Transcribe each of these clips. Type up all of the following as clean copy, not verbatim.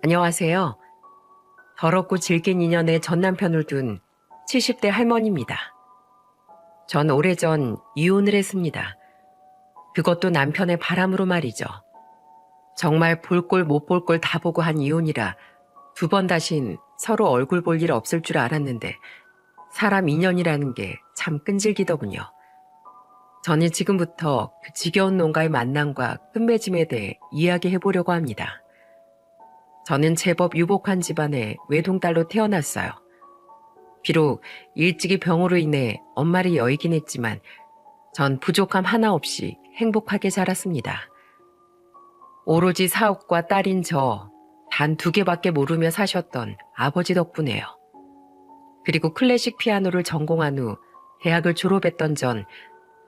안녕하세요. 더럽고 질긴 인연의 전 남편을 둔 70대 할머니입니다. 전 오래전 이혼을 했습니다. 그것도 남편의 바람으로 말이죠. 정말 볼 꼴 못 볼 꼴 다 보고 한 이혼이라 두 번 다신 서로 얼굴 볼 일 없을 줄 알았는데 사람 인연이라는 게 참 끈질기더군요. 저는 지금부터 그 지겨운 농가의 만남과 끝맺음에 대해 이야기해 보려고 합니다. 저는 제법 유복한 집안의 외동딸로 태어났어요. 비록 일찍이 병으로 인해 엄마를 여의긴 했지만 전 부족함 하나 없이 행복하게 자랐습니다. 오로지 사업과 딸인 저 단 2개밖에 모르며 사셨던 아버지 덕분에요. 그리고 클래식 피아노를 전공한 후 대학을 졸업했던 전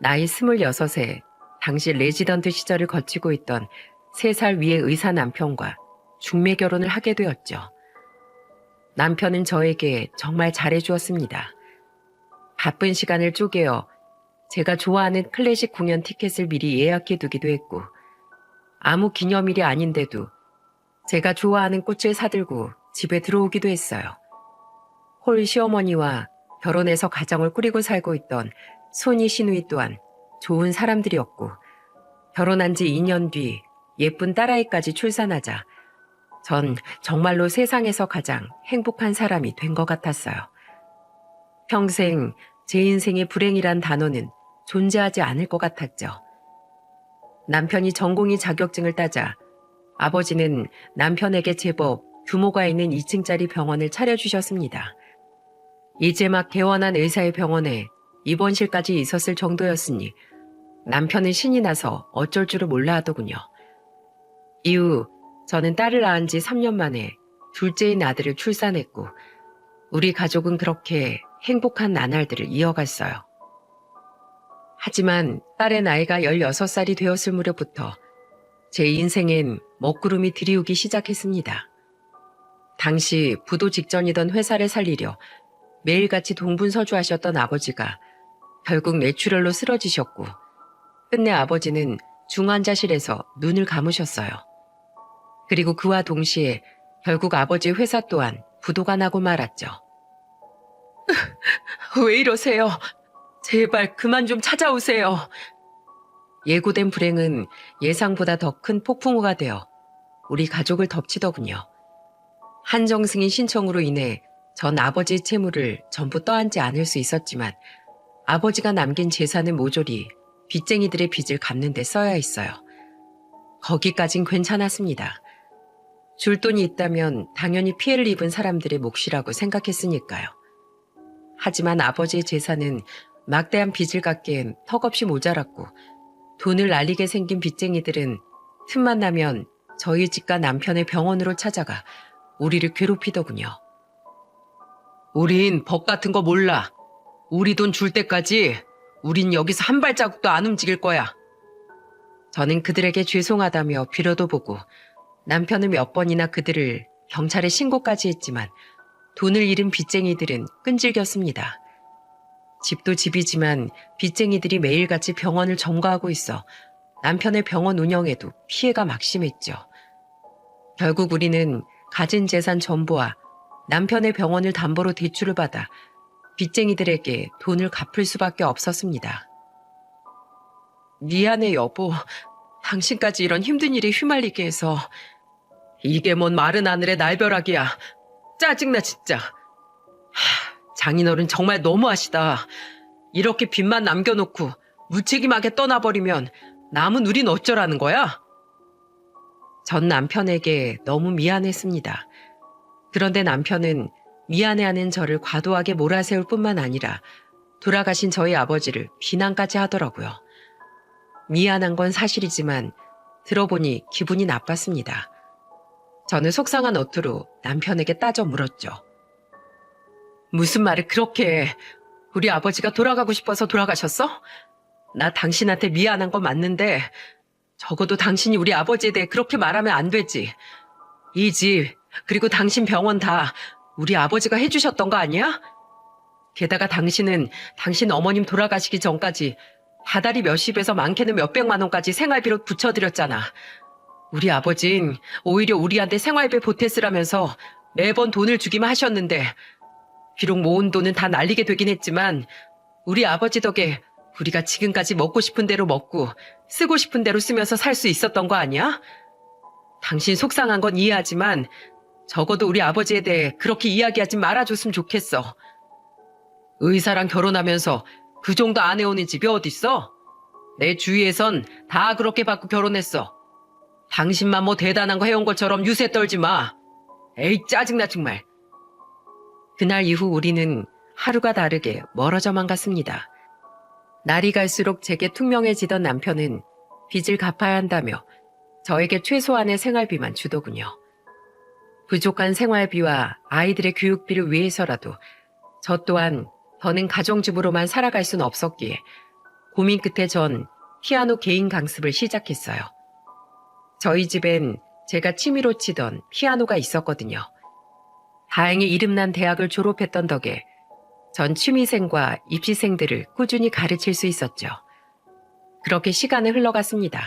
나이 26에 당시 레지던트 시절을 거치고 있던 3살 위의 의사 남편과 중매 결혼을 하게 되었죠. 남편은 저에게 정말 잘해주었습니다. 바쁜 시간을 쪼개어 제가 좋아하는 클래식 공연 티켓을 미리 예약해두기도 했고 아무 기념일이 아닌데도 제가 좋아하는 꽃을 사들고 집에 들어오기도 했어요. 홀 시어머니와 결혼해서 가정을 꾸리고 살고 있던 손이 시누이 또한 좋은 사람들이었고 결혼한 지 2년 뒤 예쁜 딸아이까지 출산하자 전 정말로 세상에서 가장 행복한 사람이 된 것 같았어요. 평생 제 인생의 불행이란 단어는 존재하지 않을 것 같았죠. 남편이 전공의 자격증을 따자 아버지는 남편에게 제법 규모가 있는 2층짜리 병원을 차려주셨습니다. 이제 막 개원한 의사의 병원에 입원실까지 있었을 정도였으니 남편은 신이 나서 어쩔 줄을 몰라 하더군요. 이후 저는 딸을 낳은 지 3년 만에 둘째인 아들을 출산했고 우리 가족은 그렇게 행복한 나날들을 이어갔어요. 하지만 딸의 나이가 16살이 되었을 무렵부터 제 인생엔 먹구름이 들이우기 시작했습니다. 당시 부도 직전이던 회사를 살리려 매일같이 동분서주하셨던 아버지가 결국 뇌출혈로 쓰러지셨고 끝내 아버지는 중환자실에서 눈을 감으셨어요. 그리고 그와 동시에 결국 아버지 회사 또한 부도가 나고 말았죠. 왜 이러세요? 제발 그만 좀 찾아오세요. 예고된 불행은 예상보다 더 큰 폭풍우가 되어 우리 가족을 덮치더군요. 한정승인 신청으로 인해 전 아버지의 채무를 전부 떠안지 않을 수 있었지만 아버지가 남긴 재산은 모조리 빚쟁이들의 빚을 갚는 데 써야 했어요. 거기까진 괜찮았습니다. 줄 돈이 있다면 당연히 피해를 입은 사람들의 몫이라고 생각했으니까요. 하지만 아버지의 재산은 막대한 빚을 갚기엔 턱없이 모자랐고 돈을 날리게 생긴 빚쟁이들은 틈만 나면 저희 집과 남편의 병원으로 찾아가 우리를 괴롭히더군요. 우린 법 같은 거 몰라. 우리 돈 줄 때까지 우린 여기서 한 발자국도 안 움직일 거야. 저는 그들에게 죄송하다며 빌어도 보고 남편은 몇 번이나 그들을 경찰에 신고까지 했지만 돈을 잃은 빚쟁이들은 끈질겼습니다. 집도 집이지만 빚쟁이들이 매일같이 병원을 점거하고 있어 남편의 병원 운영에도 피해가 막심했죠. 결국 우리는 가진 재산 전부와 남편의 병원을 담보로 대출을 받아 빚쟁이들에게 돈을 갚을 수밖에 없었습니다. 미안해 여보. 당신까지 이런 힘든 일에 휘말리게 해서. 이게 뭔 마른 하늘의 날벼락이야. 짜증나 진짜. 장인어른 정말 너무하시다. 이렇게 빚만 남겨놓고 무책임하게 떠나버리면 남은 우린 어쩌라는 거야? 전 남편에게 너무 미안했습니다. 그런데 남편은 미안해하는 저를 과도하게 몰아세울 뿐만 아니라 돌아가신 저희 아버지를 비난까지 하더라고요. 미안한 건 사실이지만 들어보니 기분이 나빴습니다. 저는 속상한 어투로 남편에게 따져 물었죠. 무슨 말을 그렇게 해. 우리 아버지가 돌아가고 싶어서 돌아가셨어? 나 당신한테 미안한 건 맞는데 적어도 당신이 우리 아버지에 대해 그렇게 말하면 안 되지. 이 집 그리고 당신 병원 다 우리 아버지가 해주셨던 거 아니야? 게다가 당신은 당신 어머님 돌아가시기 전까지 다달이 몇십에서 많게는 몇백만 원까지 생활비로 붙여드렸잖아. 우리 아버진 오히려 우리한테 생활비 보태쓰라면서 매번 돈을 주기만 하셨는데 비록 모은 돈은 다 날리게 되긴 했지만 우리 아버지 덕에 우리가 지금까지 먹고 싶은 대로 먹고 쓰고 싶은 대로 쓰면서 살 수 있었던 거 아니야? 당신 속상한 건 이해하지만 적어도 우리 아버지에 대해 그렇게 이야기하지 말아줬으면 좋겠어. 의사랑 결혼하면서 그 정도 안 해오는 집이 어딨어? 내 주위에선 다 그렇게 받고 결혼했어. 당신만 뭐 대단한 거 해온 것처럼 유세 떨지 마. 에이, 짜증나 정말. 그날 이후 우리는 하루가 다르게 멀어져만 갔습니다. 날이 갈수록 제게 투명해지던 남편은 빚을 갚아야 한다며 저에게 최소한의 생활비만 주더군요. 부족한 생활비와 아이들의 교육비를 위해서라도 저 또한 더는 가정주부로만 살아갈 수는 없었기에 고민 끝에 전 피아노 개인 강습을 시작했어요. 저희 집엔 제가 취미로 치던 피아노가 있었거든요. 다행히 이름난 대학을 졸업했던 덕에 전 취미생과 입시생들을 꾸준히 가르칠 수 있었죠. 그렇게 시간은 흘러갔습니다.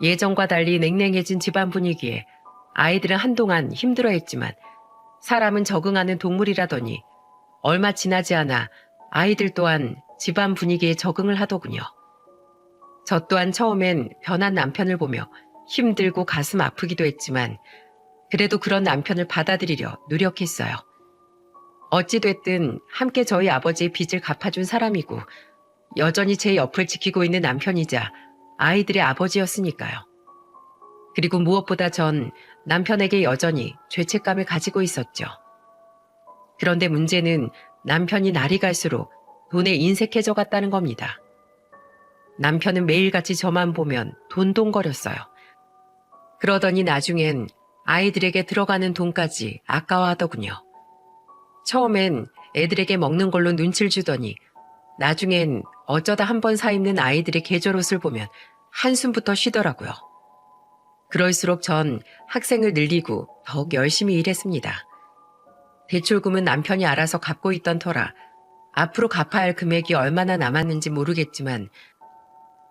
예전과 달리 냉랭해진 집안 분위기에 아이들은 한동안 힘들어했지만 사람은 적응하는 동물이라더니 얼마 지나지 않아 아이들 또한 집안 분위기에 적응을 하더군요. 저 또한 처음엔 변한 남편을 보며 힘들고 가슴 아프기도 했지만 그래도 그런 남편을 받아들이려 노력했어요. 어찌됐든 함께 저희 아버지의 빚을 갚아준 사람이고 여전히 제 옆을 지키고 있는 남편이자 아이들의 아버지였으니까요. 그리고 무엇보다 전 남편에게 여전히 죄책감을 가지고 있었죠. 그런데 문제는 남편이 날이 갈수록 돈에 인색해져 갔다는 겁니다. 남편은 매일같이 저만 보면 돈돈거렸어요. 그러더니 나중엔 아이들에게 들어가는 돈까지 아까워하더군요. 처음엔 애들에게 먹는 걸로 눈치를 주더니 나중엔 어쩌다 한 번 사입는 아이들의 계절옷을 보면 한숨부터 쉬더라고요. 그럴수록 전 학생을 늘리고 더욱 열심히 일했습니다. 대출금은 남편이 알아서 갚고 있던 터라 앞으로 갚아야 할 금액이 얼마나 남았는지 모르겠지만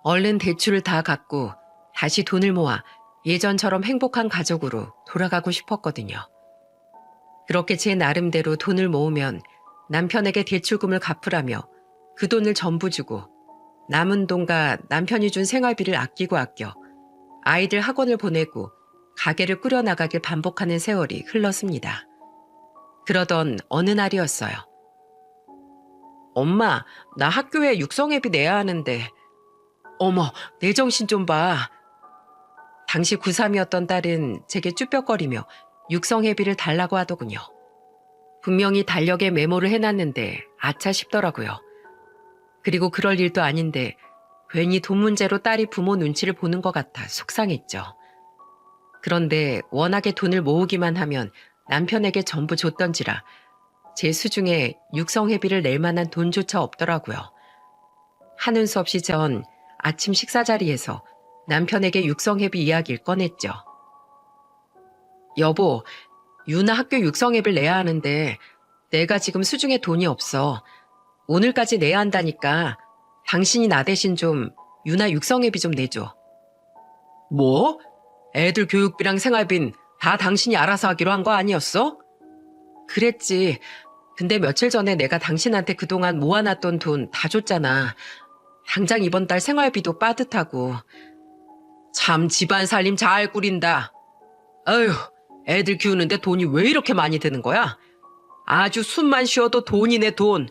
얼른 대출을 다 갚고 다시 돈을 모아 예전처럼 행복한 가족으로 돌아가고 싶었거든요. 그렇게 제 나름대로 돈을 모으면 남편에게 대출금을 갚으라며 그 돈을 전부 주고 남은 돈과 남편이 준 생활비를 아끼고 아껴 아이들 학원을 보내고 가게를 꾸려나가길 반복하는 세월이 흘렀습니다. 그러던 어느 날이었어요. 엄마, 나 학교에 육성회비 내야 하는데. 어머, 내 정신 좀 봐. 당시 고3이었던 딸은 제게 쭈뼛거리며 육성회비를 달라고 하더군요. 분명히 달력에 메모를 해놨는데 아차 싶더라고요. 그리고 그럴 일도 아닌데 괜히 돈 문제로 딸이 부모 눈치를 보는 것 같아 속상했죠. 그런데 워낙에 돈을 모으기만 하면 남편에게 전부 줬던지라 제 수중에 육성회비를 낼 만한 돈조차 없더라고요. 하는 수 없이 전 아침 식사 자리에서 남편에게 육성회비 이야기를 꺼냈죠. 여보, 유나 학교 육성회비를 내야 하는데 내가 지금 수중에 돈이 없어. 오늘까지 내야 한다니까 당신이 나 대신 좀 유나 육성회비 좀 내줘. 뭐? 애들 교육비랑 생활비는 다 당신이 알아서 하기로 한 거 아니었어? 그랬지. 근데 며칠 전에 내가 당신한테 그동안 모아놨던 돈 다 줬잖아. 당장 이번 달 생활비도 빠듯하고. 참 집안 살림 잘 꾸린다. 어휴, 애들 키우는데 돈이 왜 이렇게 많이 드는 거야? 아주 숨만 쉬어도 돈이네 돈.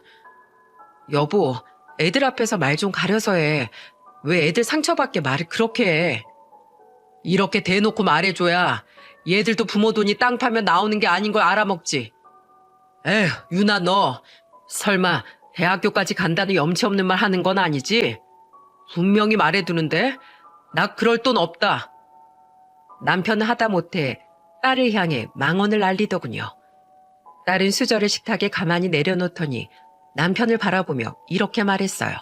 여보, 애들 앞에서 말 좀 가려서 해. 왜 애들 상처받게 말을 그렇게 해? 이렇게 대놓고 말해줘야 얘들도 부모 돈이 땅 파면 나오는 게 아닌 걸 알아먹지. 에휴, 유나 너 설마 대학교까지 간다는 염치 없는 말 하는 건 아니지? 분명히 말해두는데 나 그럴 돈 없다. 남편은 하다못해 딸을 향해 망언을 날리더군요. 딸은 수저를 식탁에 가만히 내려놓더니 남편을 바라보며 이렇게 말했어요.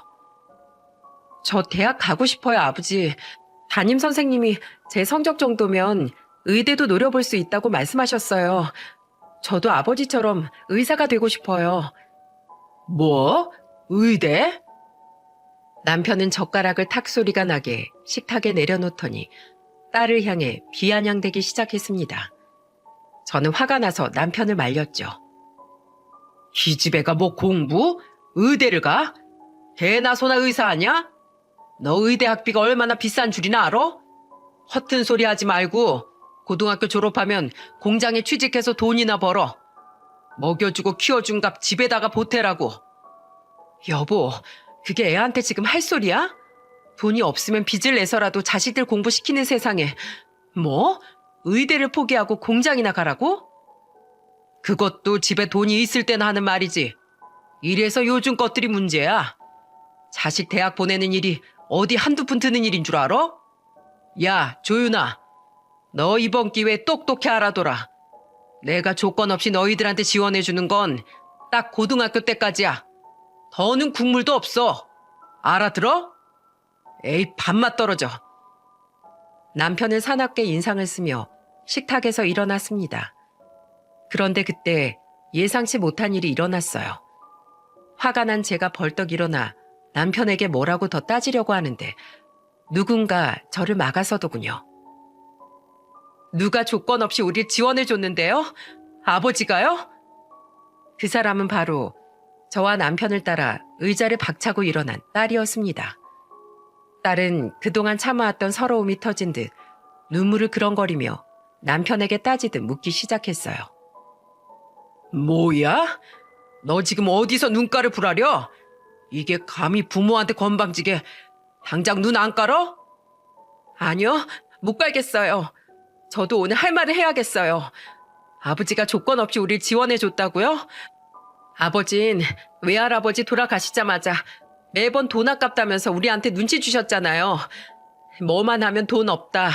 저 대학 가고 싶어요, 아버지. 담임 선생님이 제 성적 정도면 의대도 노려볼 수 있다고 말씀하셨어요. 저도 아버지처럼 의사가 되고 싶어요. 뭐? 의대? 남편은 젓가락을 탁 소리가 나게 식탁에 내려놓더니 딸을 향해 비아냥대기 시작했습니다. 저는 화가 나서 남편을 말렸죠. 이 집애가 뭐 공부? 의대를 가? 개나 소나 의사 아냐? 너 의대 학비가 얼마나 비싼 줄이나 알아? 허튼 소리 하지 말고 고등학교 졸업하면 공장에 취직해서 돈이나 벌어. 먹여주고 키워준 값 집에다가 보태라고. 여보, 그게 애한테 지금 할 소리야? 돈이 없으면 빚을 내서라도 자식들 공부시키는 세상에 뭐? 의대를 포기하고 공장이나 가라고? 그것도 집에 돈이 있을 때나 하는 말이지. 이래서 요즘 것들이 문제야. 자식 대학 보내는 일이 어디 한두 푼 드는 일인 줄 알아? 야, 조윤아. 너 이번 기회에 똑똑히 알아둬라. 내가 조건 없이 너희들한테 지원해주는 건 딱 고등학교 때까지야. 더는 국물도 없어. 알아들어? 에이, 밥맛 떨어져. 남편은 사납게 인상을 쓰며 식탁에서 일어났습니다. 그런데 그때 예상치 못한 일이 일어났어요. 화가 난 제가 벌떡 일어나 남편에게 뭐라고 더 따지려고 하는데 누군가 저를 막아서더군요. 누가 조건 없이 우릴 지원해줬는데요? 아버지가요? 그 사람은 바로 저와 남편을 따라 의자를 박차고 일어난 딸이었습니다. 딸은 그동안 참아왔던 서러움이 터진 듯 눈물을 그렁거리며 남편에게 따지듯 묻기 시작했어요. 뭐야? 너 지금 어디서 눈가를 부라려? 이게 감히 부모한테 건방지게 당장 눈 안 깔어? 아니요, 못 깔겠어요. 저도 오늘 할 말을 해야겠어요. 아버지가 조건 없이 우릴 지원해줬다고요? 아버진 외할아버지 돌아가시자마자 매번 돈 아깝다면서 우리한테 눈치 주셨잖아요. 뭐만 하면 돈 없다.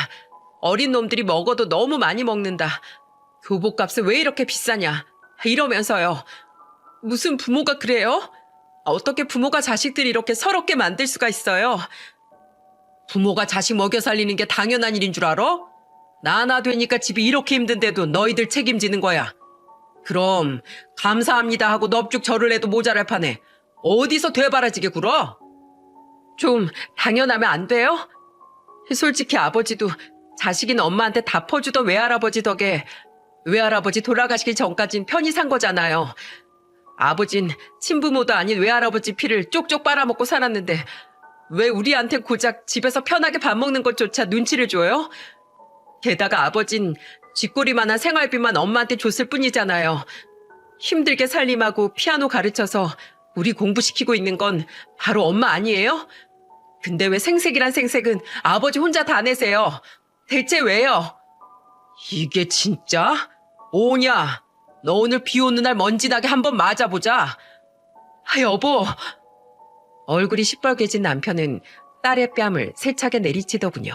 어린 놈들이 먹어도 너무 많이 먹는다. 교복값은 왜 이렇게 비싸냐. 이러면서요. 무슨 부모가 그래요? 어떻게 부모가 자식들 이렇게 서럽게 만들 수가 있어요? 부모가 자식 먹여 살리는 게 당연한 일인 줄 알아? 나 하나 되니까 집이 이렇게 힘든데도 너희들 책임지는 거야. 그럼 감사합니다 하고 넙죽 절을 해도 모자랄 판에 어디서 되바라지게 굴어? 좀 당연하면 안 돼요? 솔직히 아버지도 자식인 엄마한테 다 퍼주던 외할아버지 덕에 외할아버지 돌아가시기 전까진 편히 산 거잖아요. 아버진 친부모도 아닌 외할아버지 피를 쪽쪽 빨아먹고 살았는데 왜 우리한테 고작 집에서 편하게 밥 먹는 것조차 눈치를 줘요? 게다가 아버진 쥐꼬리만한 생활비만 엄마한테 줬을 뿐이잖아요. 힘들게 살림하고 피아노 가르쳐서 우리 공부시키고 있는 건 바로 엄마 아니에요? 근데 왜 생색이란 생색은 아버지 혼자 다 내세요? 대체 왜요? 이게 진짜? 뭐냐? 너 오늘 비 오는 날 먼지 나게 한번 맞아보자. 여보. 얼굴이 시뻘개진 남편은 딸의 뺨을 세차게 내리치더군요.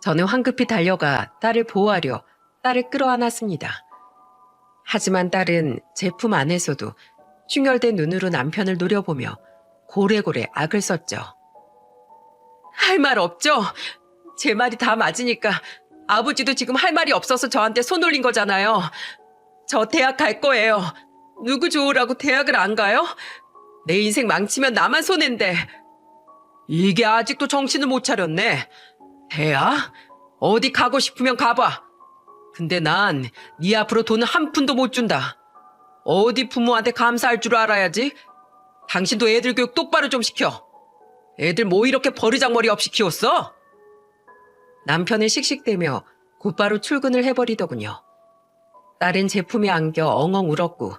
저는 황급히 달려가 딸을 보호하려 딸을 끌어안았습니다. 하지만 딸은 제품 안에서도 충혈된 눈으로 남편을 노려보며 고래고래 악을 썼죠. 할 말 없죠? 제 말이 다 맞으니까 아버지도 지금 할 말이 없어서 저한테 손 올린 거잖아요. 저 대학 갈 거예요. 누구 좋으라고 대학을 안 가요? 내 인생 망치면 나만 손해인데. 이게 아직도 정신을 못 차렸네. 대학? 어디 가고 싶으면 가봐. 근데 난 네 앞으로 돈은 한 푼도 못 준다. 어디 부모한테 감사할 줄 알아야지. 당신도 애들 교육 똑바로 좀 시켜. 애들 뭐 이렇게 버르장머리 없이 키웠어? 남편은 씩씩대며 곧바로 출근을 해버리더군요. 딸은 제품에 안겨 엉엉 울었고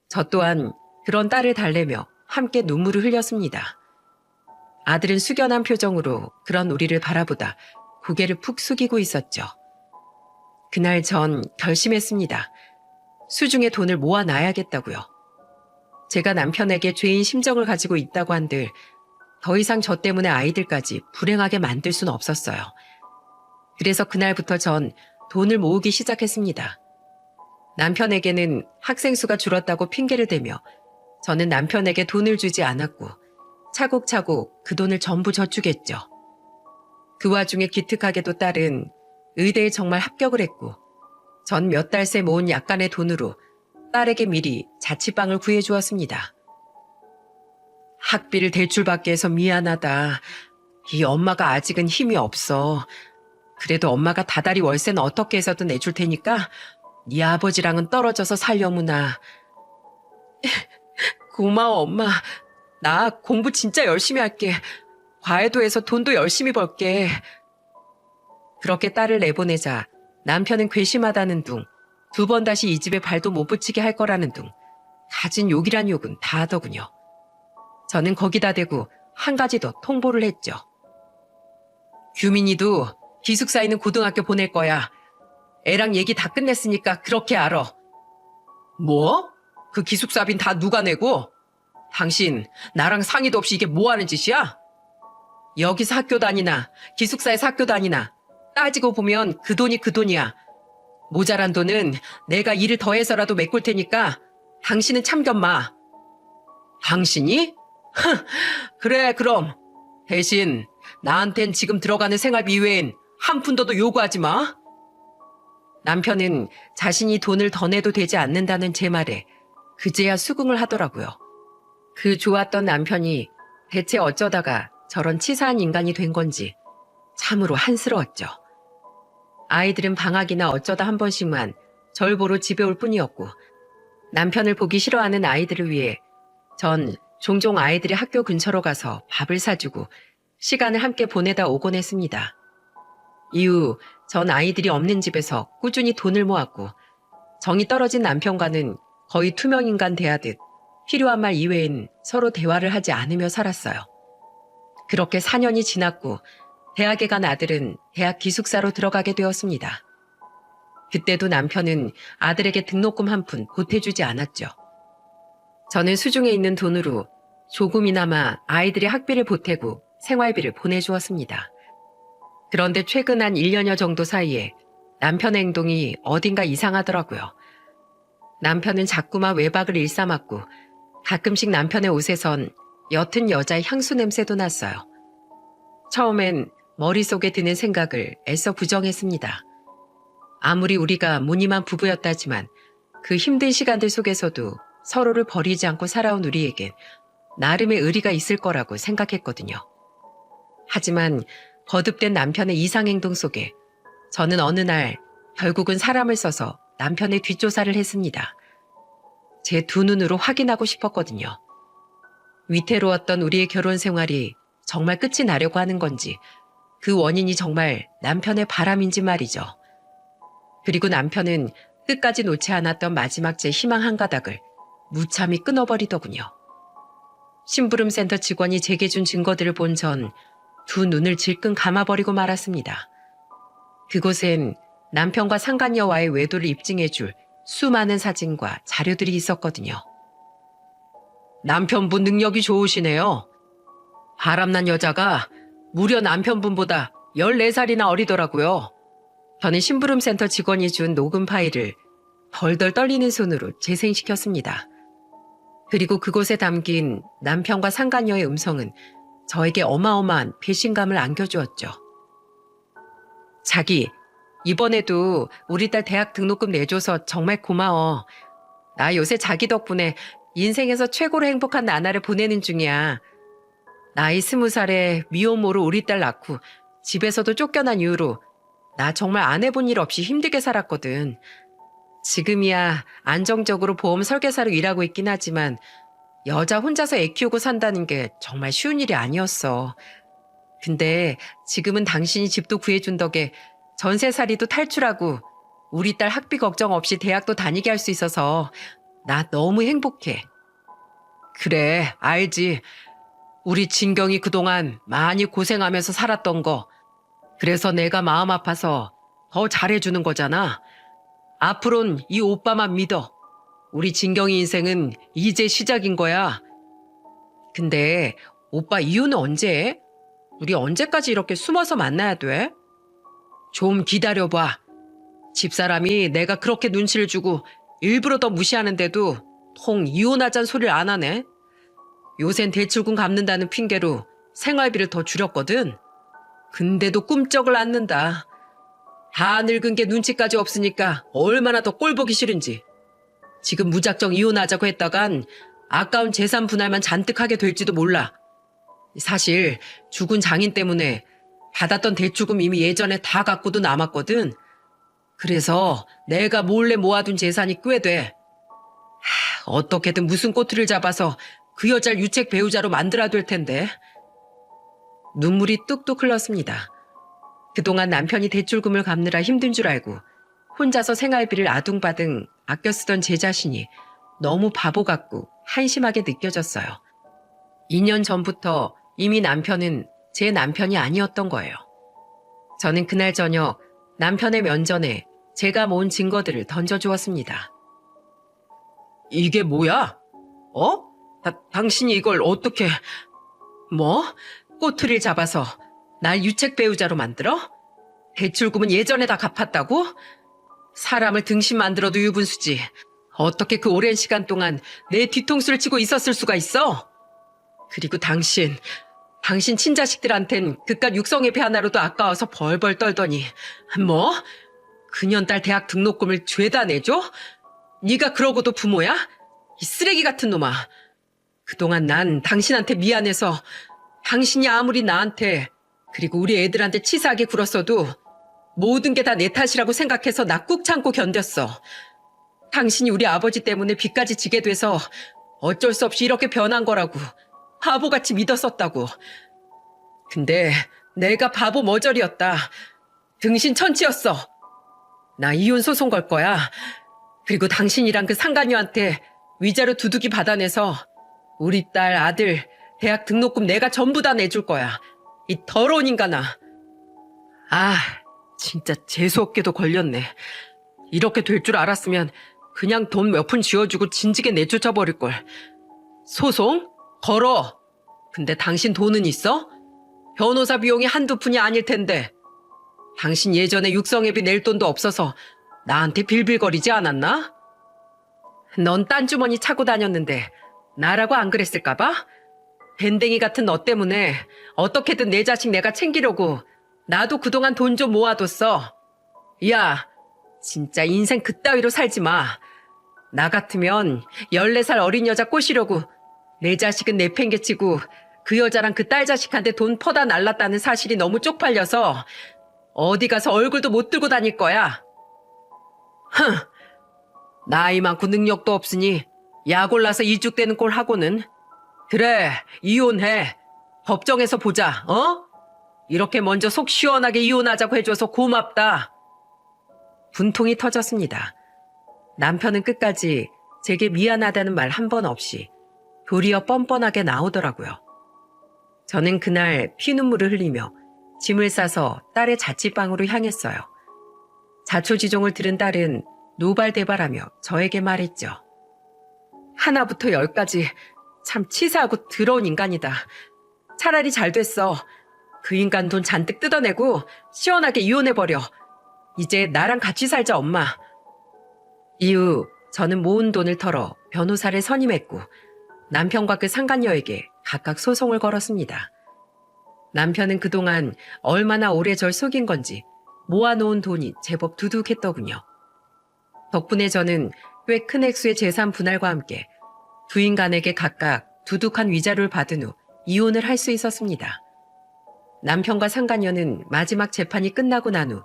저 또한 그런 딸을 달래며 함께 눈물을 흘렸습니다. 아들은 숙연한 표정으로 그런 우리를 바라보다 고개를 푹 숙이고 있었죠. 그날 전 결심했습니다. 수중에 돈을 모아놔야겠다고요. 제가 남편에게 죄인 심정을 가지고 있다고 한들 더 이상 저 때문에 아이들까지 불행하게 만들 수는 없었어요. 그래서 그날부터 전 돈을 모으기 시작했습니다. 남편에게는 학생 수가 줄었다고 핑계를 대며 저는 남편에게 돈을 주지 않았고 차곡차곡 그 돈을 전부 저축했죠. 그 와중에 기특하게도 딸은 의대에 정말 합격을 했고 전 몇 달 새 모은 약간의 돈으로 딸에게 미리 자취방을 구해주었습니다. 학비를 대출받게 해서 미안하다. 이 엄마가 아직은 힘이 없어. 그래도 엄마가 다달이 월세는 어떻게 해서든 내줄 테니까 네 아버지랑은 떨어져서 살려무나. 고마워, 엄마. 나 공부 진짜 열심히 할게. 과외도 해서 돈도 열심히 벌게. 그렇게 딸을 내보내자 남편은 괘씸하다는 둥, 2번 다시 이 집에 발도 못 붙이게 할 거라는 둥, 가진 욕이란 욕은 다 하더군요. 저는 거기다 대고 한 가지 더 통보를 했죠. 규민이도 기숙사에 있는 고등학교 보낼 거야. 애랑 얘기 다 끝냈으니까 그렇게 알아. 뭐? 그 기숙사빈 다 누가 내고? 당신 나랑 상의도 없이 이게 뭐 하는 짓이야? 여기서 학교 다니나 기숙사에서 학교 다니나 따지고 보면 그 돈이 그 돈이야. 모자란 돈은 내가 일을 더해서라도 메꿀 테니까 당신은 참견 마. 당신이? 그래 그럼. 대신 나한텐 지금 들어가는 생활비 이외엔 한 푼더도 요구하지 마. 남편은 자신이 돈을 더 내도 되지 않는다는 제 말에 그제야 수긍을 하더라고요. 그 좋았던 남편이 대체 어쩌다가 저런 치사한 인간이 된 건지 참으로 한스러웠죠. 아이들은 방학이나 어쩌다 한 번씩만 절 보러 집에 올 뿐이었고 남편을 보기 싫어하는 아이들을 위해 전 종종 아이들이 학교 근처로 가서 밥을 사주고 시간을 함께 보내다 오곤 했습니다. 이후 전 아이들이 없는 집에서 꾸준히 돈을 모았고 정이 떨어진 남편과는 거의 투명인간 대하듯 필요한 말 이외엔 서로 대화를 하지 않으며 살았어요. 그렇게 4년이 지났고 대학에 간 아들은 대학 기숙사로 들어가게 되었습니다. 그때도 남편은 아들에게 등록금 한 푼 보태주지 않았죠. 저는 수중에 있는 돈으로 조금이나마 아이들의 학비를 보태고 생활비를 보내주었습니다. 그런데 최근 한 1년여 정도 사이에 남편의 행동이 어딘가 이상하더라고요. 남편은 자꾸만 외박을 일삼았고 가끔씩 남편의 옷에선 옅은 여자의 향수 냄새도 났어요. 처음엔 머릿속에 드는 생각을 애써 부정했습니다. 아무리 우리가 무늬만 부부였다지만 그 힘든 시간들 속에서도 서로를 버리지 않고 살아온 우리에겐 나름의 의리가 있을 거라고 생각했거든요. 하지만 거듭된 남편의 이상행동 속에 저는 어느 날 결국은 사람을 써서 남편의 뒷조사를 했습니다. 제 두 눈으로 확인하고 싶었거든요. 위태로웠던 우리의 결혼 생활이 정말 끝이 나려고 하는 건지 그 원인이 정말 남편의 바람인지 말이죠. 그리고 남편은 끝까지 놓지 않았던 마지막 제 희망 한 가닥을 무참히 끊어버리더군요. 심부름센터 직원이 제게 준 증거들을 본 전 두 눈을 질끈 감아버리고 말았습니다. 그곳엔 남편과 상간녀와의 외도를 입증해줄 수많은 사진과 자료들이 있었거든요. 남편분 능력이 좋으시네요. 바람난 여자가 무려 남편분보다 14살이나 어리더라고요. 저는 심부름센터 직원이 준 녹음 파일을 덜덜 떨리는 손으로 재생시켰습니다. 그리고 그곳에 담긴 남편과 상간녀의 음성은 저에게 어마어마한 배신감을 안겨주었죠. 자기, 이번에도 우리 딸 대학 등록금 내줘서 정말 고마워. 나 요새 자기 덕분에 인생에서 최고로 행복한 나날을 보내는 중이야. 나이 20살에 미혼모로 우리 딸 낳고 집에서도 쫓겨난 이후로 나 정말 안 해본 일 없이 힘들게 살았거든. 지금이야 안정적으로 보험 설계사로 일하고 있긴 하지만 여자 혼자서 애 키우고 산다는 게 정말 쉬운 일이 아니었어. 근데 지금은 당신이 집도 구해준 덕에 전세살이도 탈출하고 우리 딸 학비 걱정 없이 대학도 다니게 할 수 있어서 나 너무 행복해. 그래, 알지. 우리 진경이 그동안 많이 고생하면서 살았던 거. 그래서 내가 마음 아파서 더 잘해주는 거잖아. 앞으론 이 오빠만 믿어. 우리 진경이 인생은 이제 시작인 거야. 근데 오빠 이혼은 언제 해? 우리 언제까지 이렇게 숨어서 만나야 돼? 좀 기다려봐. 집사람이 내가 그렇게 눈치를 주고 일부러 더 무시하는데도 통 이혼하자는 소리를 안 하네. 요샌 대출금 갚는다는 핑계로 생활비를 더 줄였거든. 근데도 꿈쩍을 않는다. 다 늙은 게 눈치까지 없으니까 얼마나 더 꼴보기 싫은지. 지금 무작정 이혼하자고 했다간 아까운 재산 분할만 잔뜩 하게 될지도 몰라. 사실 죽은 장인 때문에 받았던 대출금 이미 예전에 다 갖고도 남았거든. 그래서 내가 몰래 모아둔 재산이 꽤 돼. 어떻게든 무슨 꼬투리를 잡아서 그 여자를 유책 배우자로 만들어야 될 텐데. 눈물이 뚝뚝 흘렀습니다. 그동안 남편이 대출금을 갚느라 힘든 줄 알고 혼자서 생활비를 아둥바둥 아껴 쓰던 제 자신이 너무 바보 같고 한심하게 느껴졌어요. 2년 전부터 이미 남편은 제 남편이 아니었던 거예요. 저는 그날 저녁 남편의 면전에 제가 모은 증거들을 던져주었습니다. 이게 뭐야? 당신이 이걸 어떻게... 뭐? 꼬투리를 잡아서 날 유책 배우자로 만들어? 대출금은 예전에 다 갚았다고? 사람을 등신 만들어도 유분수지. 어떻게 그 오랜 시간 동안 내 뒤통수를 치고 있었을 수가 있어? 그리고 당신 친자식들한텐 그깟 육성회비 하나로도 아까워서 벌벌 떨더니 뭐? 그년 딸 대학 등록금을 죄다 내줘? 네가 그러고도 부모야? 이 쓰레기 같은 놈아. 그동안 난 당신한테 미안해서 당신이 아무리 나한테 그리고 우리 애들한테 치사하게 굴었어도 모든 게 다 내 탓이라고 생각해서 나 꾹 참고 견뎠어. 당신이 우리 아버지 때문에 빚까지 지게 돼서 어쩔 수 없이 이렇게 변한 거라고 바보같이 믿었었다고. 근데 내가 바보 머저리였다. 등신 천치였어. 나 이혼 소송 걸 거야. 그리고 당신이랑 그 상간녀한테 위자료 두둑이 받아내서 우리 딸, 아들, 대학 등록금 내가 전부 다 내줄 거야. 이 더러운 인간아. 진짜 재수없게도 걸렸네. 이렇게 될 줄 알았으면 그냥 돈 몇 푼 쥐어주고 진지게 내쫓아버릴걸. 소송? 걸어. 근데 당신 돈은 있어? 변호사 비용이 한두 푼이 아닐 텐데. 당신 예전에 육성회비 낼 돈도 없어서 나한테 빌빌거리지 않았나? 넌 딴 주머니 차고 다녔는데 나라고 안 그랬을까봐? 밴댕이 같은 너 때문에 어떻게든 내 자식 내가 챙기려고 나도 그동안 돈 좀 모아뒀어. 야, 진짜 인생 그따위로 살지 마. 나 같으면 14살 어린 여자 꼬시려고 내 자식은 내팽개치고 그 여자랑 그 딸 자식한테 돈 퍼다 날랐다는 사실이 너무 쪽팔려서 어디 가서 얼굴도 못 들고 다닐 거야. 나이 많고 능력도 없으니 약 올라서 이죽되는 꼴 하고는. 그래, 이혼해. 법정에서 보자, 이렇게 먼저 속 시원하게 이혼하자고 해줘서 고맙다. 분통이 터졌습니다. 남편은 끝까지 제게 미안하다는 말 한 번 없이 도리어 뻔뻔하게 나오더라고요. 저는 그날 피눈물을 흘리며 짐을 싸서 딸의 자취방으로 향했어요. 자초지종을 들은 딸은 노발대발하며 저에게 말했죠. 하나부터 열까지 참 치사하고 더러운 인간이다. 차라리 잘 됐어. 그 인간 돈 잔뜩 뜯어내고 시원하게 이혼해버려. 이제 나랑 같이 살자, 엄마. 이후 저는 모은 돈을 털어 변호사를 선임했고 남편과 그 상간녀에게 각각 소송을 걸었습니다. 남편은 그동안 얼마나 오래 절 속인 건지 모아놓은 돈이 제법 두둑했더군요. 덕분에 저는 꽤 큰 액수의 재산 분할과 함께 두 인간에게 각각 두둑한 위자료를 받은 후 이혼을 할 수 있었습니다. 남편과 상간녀는 마지막 재판이 끝나고 난 후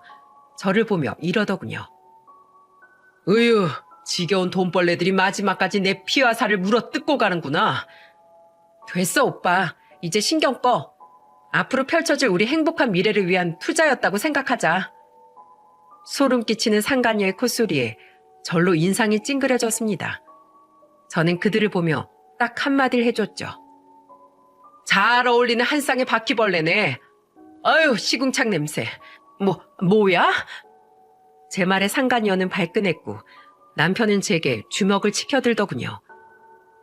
저를 보며 이러더군요. 으유, 지겨운 돈벌레들이 마지막까지 내 피와 살을 물어뜯고 가는구나. 됐어, 오빠. 이제 신경 꺼. 앞으로 펼쳐질 우리 행복한 미래를 위한 투자였다고 생각하자. 소름 끼치는 상간녀의 콧소리에 절로 인상이 찡그려졌습니다. 저는 그들을 보며 딱 한마디를 해줬죠. 잘 어울리는 한 쌍의 바퀴벌레네. 아유, 시궁창 냄새. 뭐야? 제 말에 상간녀는 발끈했고 남편은 제게 주먹을 치켜들더군요.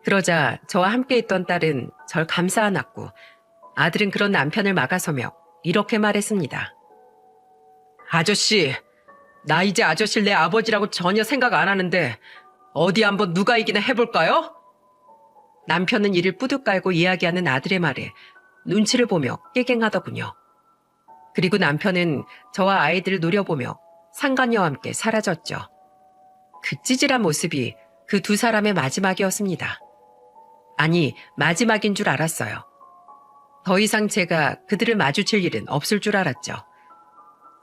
그러자 저와 함께 있던 딸은 절 감싸 안았고 아들은 그런 남편을 막아서며 이렇게 말했습니다. 아저씨, 나 이제 아저씨를 내 아버지라고 전혀 생각 안 하는데 어디 한번 누가 이기나 해볼까요? 남편은 이를 뿌듯 깔고 이야기하는 아들의 말에 눈치를 보며 깨갱하더군요. 그리고 남편은 저와 아이들을 노려보며 상간녀와 함께 사라졌죠. 그 찌질한 모습이 그 두 사람의 마지막이었습니다. 아니, 마지막인 줄 알았어요. 더 이상 제가 그들을 마주칠 일은 없을 줄 알았죠.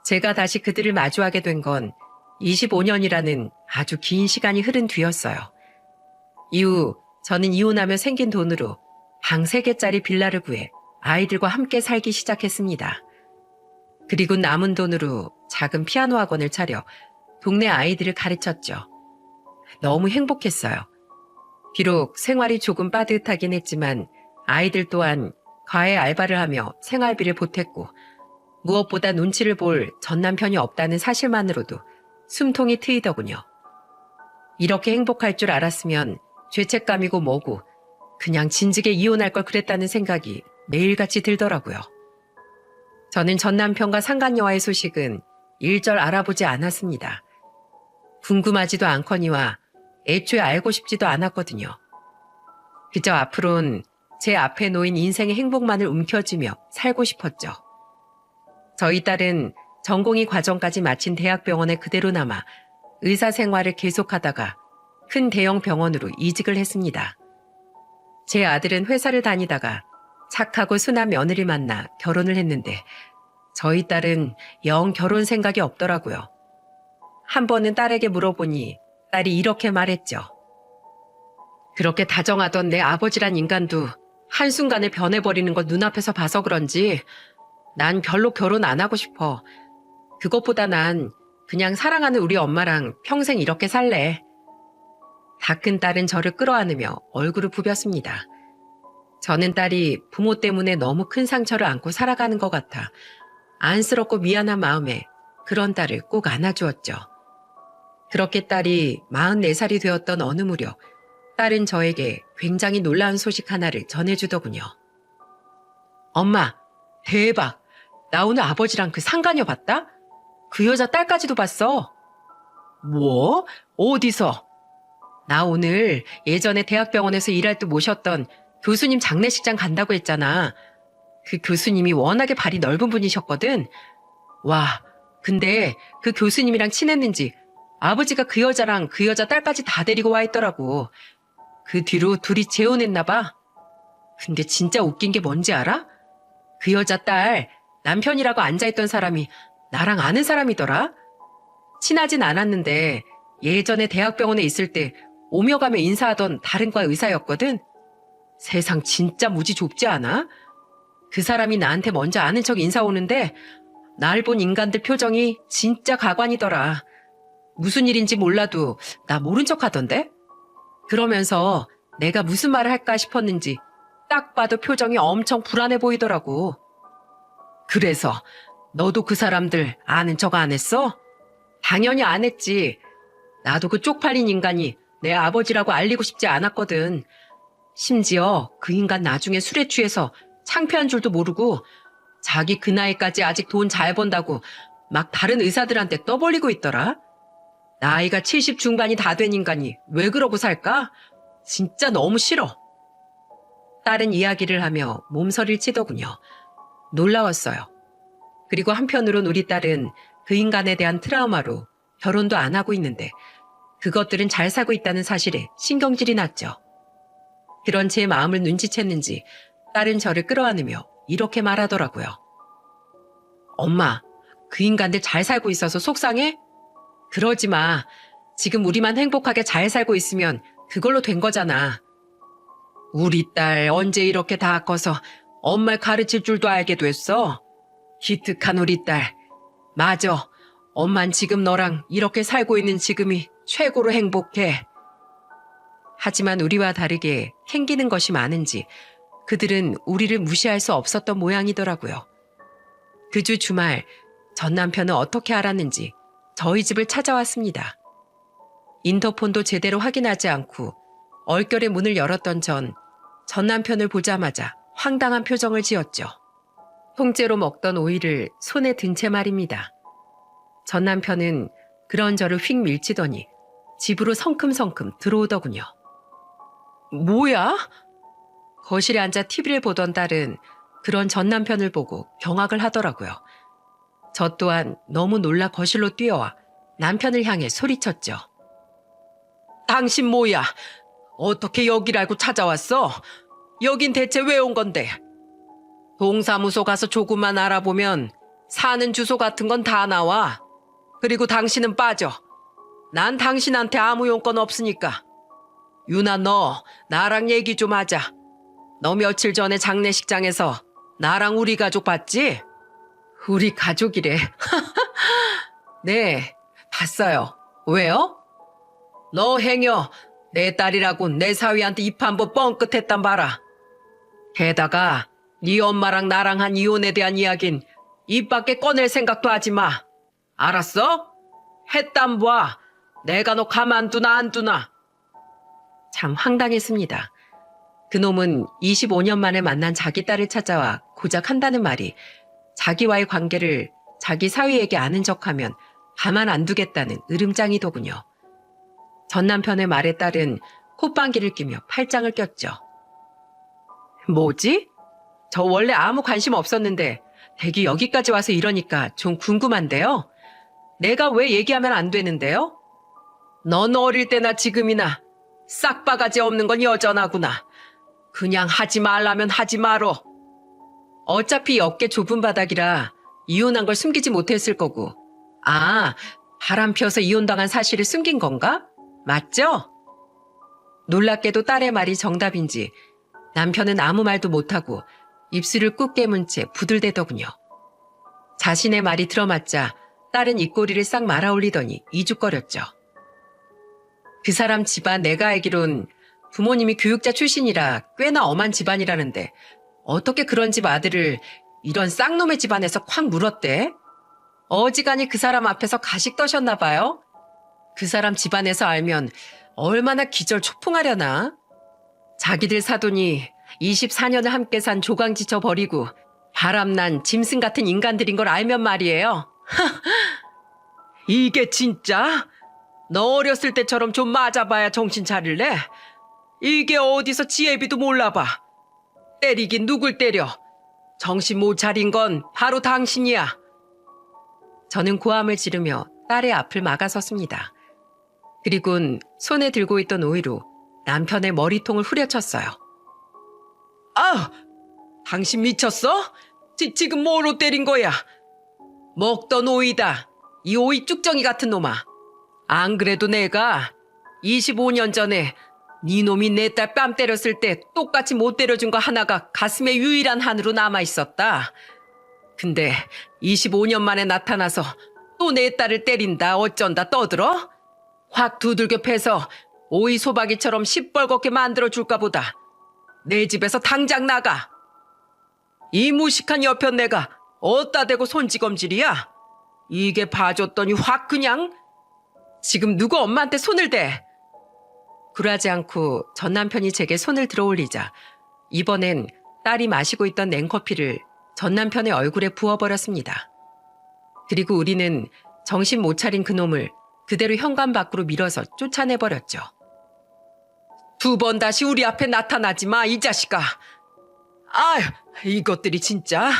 제가 다시 그들을 마주하게 된 건 25년이라는 아주 긴 시간이 흐른 뒤였어요. 이후 저는 이혼하며 생긴 돈으로 방 3개짜리 빌라를 구해 아이들과 함께 살기 시작했습니다. 그리고 남은 돈으로 작은 피아노 학원을 차려 동네 아이들을 가르쳤죠. 너무 행복했어요. 비록 생활이 조금 빠듯하긴 했지만 아이들 또한 과외 알바를 하며 생활비를 보탰고 무엇보다 눈치를 볼 전 남편이 없다는 사실만으로도 숨통이 트이더군요. 이렇게 행복할 줄 알았으면 죄책감이고 뭐고 그냥 진즉에 이혼할 걸 그랬다는 생각이 매일같이 들더라고요. 저는 전 남편과 상간녀와의 소식은 일절 알아보지 않았습니다. 궁금하지도 않거니와 애초에 알고 싶지도 않았거든요. 그저 앞으론 제 앞에 놓인 인생의 행복만을 움켜쥐며 살고 싶었죠. 저희 딸은 전공의 과정까지 마친 대학병원에 그대로 남아 의사 생활을 계속하다가 큰 대형 병원으로 이직을 했습니다. 제 아들은 회사를 다니다가 착하고 순한 며느리 만나 결혼을 했는데 저희 딸은 영 결혼 생각이 없더라고요. 한 번은 딸에게 물어보니 딸이 이렇게 말했죠. 그렇게 다정하던 내 아버지란 인간도 한순간에 변해버리는 걸 눈앞에서 봐서 그런지 난 별로 결혼 안 하고 싶어. 그것보다 난 그냥 사랑하는 우리 엄마랑 평생 이렇게 살래. 다 큰 딸은 저를 끌어안으며 얼굴을 부볐습니다. 저는 딸이 부모 때문에 너무 큰 상처를 안고 살아가는 것 같아 안쓰럽고 미안한 마음에 그런 딸을 꼭 안아주었죠. 그렇게 딸이 44살이 되었던 어느 무렵 딸은 저에게 굉장히 놀라운 소식 하나를 전해주더군요. 엄마, 대박! 나 오늘 아버지랑 그 상간녀 봤다? 그 여자 딸까지도 봤어. 뭐? 어디서? 나 오늘 예전에 대학병원에서 일할 때 모셨던 교수님 장례식장 간다고 했잖아. 그 교수님이 워낙에 발이 넓은 분이셨거든. 와, 근데 그 교수님이랑 친했는지 아버지가 그 여자랑 그 여자 딸까지 다 데리고 와 있더라고. 그 뒤로 둘이 재혼했나 봐. 근데 진짜 웃긴 게 뭔지 알아? 그 여자 딸 남편이라고 앉아있던 사람이 나랑 아는 사람이더라. 친하진 않았는데 예전에 대학병원에 있을 때 오며 가며 인사하던 다른 과 의사였거든. 세상 진짜 무지 좁지 않아? 그 사람이 나한테 먼저 아는 척 인사 오는데 날 본 인간들 표정이 진짜 가관이더라. 무슨 일인지 몰라도 나 모른 척 하던데? 그러면서 내가 무슨 말을 할까 싶었는지 딱 봐도 표정이 엄청 불안해 보이더라고. 그래서 너도 그 사람들 아는 척 안 했어? 당연히 안 했지. 나도 그 쪽팔린 인간이 내 아버지라고 알리고 싶지 않았거든. 심지어 그 인간 나중에 술에 취해서 창피한 줄도 모르고 자기 그 나이까지 아직 돈 잘 번다고 막 다른 의사들한테 떠벌리고 있더라. 나이가 70 중반이 다 된 인간이 왜 그러고 살까? 진짜 너무 싫어. 딸은 이야기를 하며 몸서리를 치더군요. 놀라웠어요. 그리고 한편으론 우리 딸은 그 인간에 대한 트라우마로 결혼도 안 하고 있는데 그것들은 잘 살고 있다는 사실에 신경질이 났죠. 그런 제 마음을 눈치챘는지 딸은 저를 끌어안으며 이렇게 말하더라고요. 엄마, 그 인간들 잘 살고 있어서 속상해? 그러지 마. 지금 우리만 행복하게 잘 살고 있으면 그걸로 된 거잖아. 우리 딸 언제 이렇게 다 커서 엄마를 가르칠 줄도 알게 됐어? 기특한 우리 딸. 맞아. 엄만 지금 너랑 이렇게 살고 있는 지금이 최고로 행복해. 하지만 우리와 다르게 캥기는 것이 많은지 그들은 우리를 무시할 수 없었던 모양이더라고요. 그 주 주말 전 남편은 어떻게 알았는지 저희 집을 찾아왔습니다. 인터폰도 제대로 확인하지 않고 얼결에 문을 열었던 전 남편을 보자마자 황당한 표정을 지었죠. 통째로 먹던 오이를 손에 든 채 말입니다. 전 남편은 그런 저를 휙 밀치더니 집으로 성큼성큼 들어오더군요. 뭐야? 거실에 앉아 TV를 보던 딸은 그런 전 남편을 보고 경악을 하더라고요. 저 또한 너무 놀라 거실로 뛰어와 남편을 향해 소리쳤죠. 당신 뭐야? 어떻게 여기를 알고 찾아왔어? 여긴 대체 왜 온 건데? 동사무소 가서 조금만 알아보면 사는 주소 같은 건 다 나와. 그리고 당신은 빠져. 난 당신한테 아무 용건 없으니까. 유나, 너 나랑 얘기 좀 하자. 너 며칠 전에 장례식장에서 나랑 우리 가족 봤지? 우리 가족이래. 네, 봤어요. 왜요? 너 행여 내 딸이라고 내 사위한테 입 한 번 뻥끗했단 봐라. 게다가 네 엄마랑 나랑 한 이혼에 대한 이야긴 입 밖에 꺼낼 생각도 하지 마. 알았어? 했단 봐. 내가 너 가만두나 안 두나. 참 황당했습니다. 그놈은 25년 만에 만난 자기 딸을 찾아와 고작 한다는 말이 자기와의 관계를 자기 사위에게 아는 척하면 가만 안 두겠다는 으름장이더군요. 전 남편의 말에 따른 콧방귀를 뀌며 팔짱을 꼈죠. 뭐지? 저 원래 아무 관심 없었는데 대기 여기까지 와서 이러니까 좀 궁금한데요. 내가 왜 얘기하면 안 되는데요? 넌 어릴 때나 지금이나 싹바가지 없는 건 여전하구나. 그냥 하지 말라면 하지 말어. 어차피 어깨 좁은 바닥이라 이혼한 걸 숨기지 못했을 거고. 아, 바람 피워서 이혼당한 사실을 숨긴 건가? 맞죠? 놀랍게도 딸의 말이 정답인지 남편은 아무 말도 못하고 입술을 꾹 깨문 채 부들대더군요. 자신의 말이 들어맞자 딸은 입꼬리를 싹 말아올리더니 이죽거렸죠. 그 사람 집안 내가 알기론 부모님이 교육자 출신이라 꽤나 엄한 집안이라는데 어떻게 그런 집 아들을 이런 쌍놈의 집안에서 콱 물었대? 어지간히 그 사람 앞에서 가식 떠셨나 봐요? 그 사람 집안에서 알면 얼마나 기절초풍하려나? 자기들 사돈이 24년을 함께 산 조강지쳐 버리고 바람난 짐승 같은 인간들인 걸 알면 말이에요. 이게 진짜? 너 어렸을 때처럼 좀 맞아봐야 정신 차릴래? 이게 어디서 지혜비도 몰라봐. 때리긴 누굴 때려. 정신 못 차린 건 바로 당신이야. 저는 고함을 지르며 딸의 앞을 막아섰습니다. 그리곤 손에 들고 있던 오이로 남편의 머리통을 후려쳤어요. 아! 당신 미쳤어? 지금 뭐로 때린 거야? 먹던 오이다. 이 오이 쭉정이 같은 놈아. 안 그래도 내가 25년 전에 네 놈이 내 딸 뺨 때렸을 때 똑같이 못 때려준 거 하나가 가슴에 유일한 한으로 남아있었다. 근데 25년 만에 나타나서 또 내 딸을 때린다 어쩐다 떠들어? 확 두들겨 패서 오이 소박이처럼 시뻘겋게 만들어줄까 보다. 내 집에서 당장 나가. 이 무식한 여편 내가 어디다 대고 손찌검질이야? 이게 봐줬더니 확 그냥. 지금 누구 엄마한테 손을 대? 굴하지 않고 전 남편이 제게 손을 들어올리자 이번엔 딸이 마시고 있던 냉커피를 전 남편의 얼굴에 부어버렸습니다. 그리고 우리는 정신 못 차린 그놈을 그대로 현관 밖으로 밀어서 쫓아내버렸죠. 2번 다시 우리 앞에 나타나지 마, 이 자식아. 아휴, 이것들이 진짜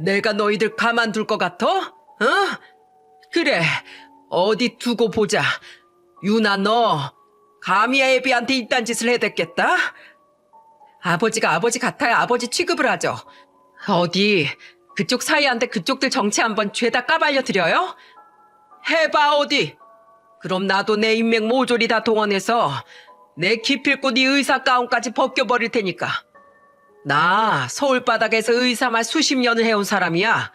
내가 너희들 가만둘 것 같아? 어? 그래, 어디 두고 보자. 유나, 너 감히 애비한테 이딴 짓을 해댔겠다? 아버지가 아버지 같아야 아버지 취급을 하죠. 어디 그쪽 사이한테 그쪽들 정체 한번 죄다 까발려드려요? 해봐 어디. 그럼 나도 내 인맥 모조리 다 동원해서 내 기필코 네 의사 가운까지 벗겨버릴 테니까. 나 서울바닥에서 의사만 수십 년을 해온 사람이야.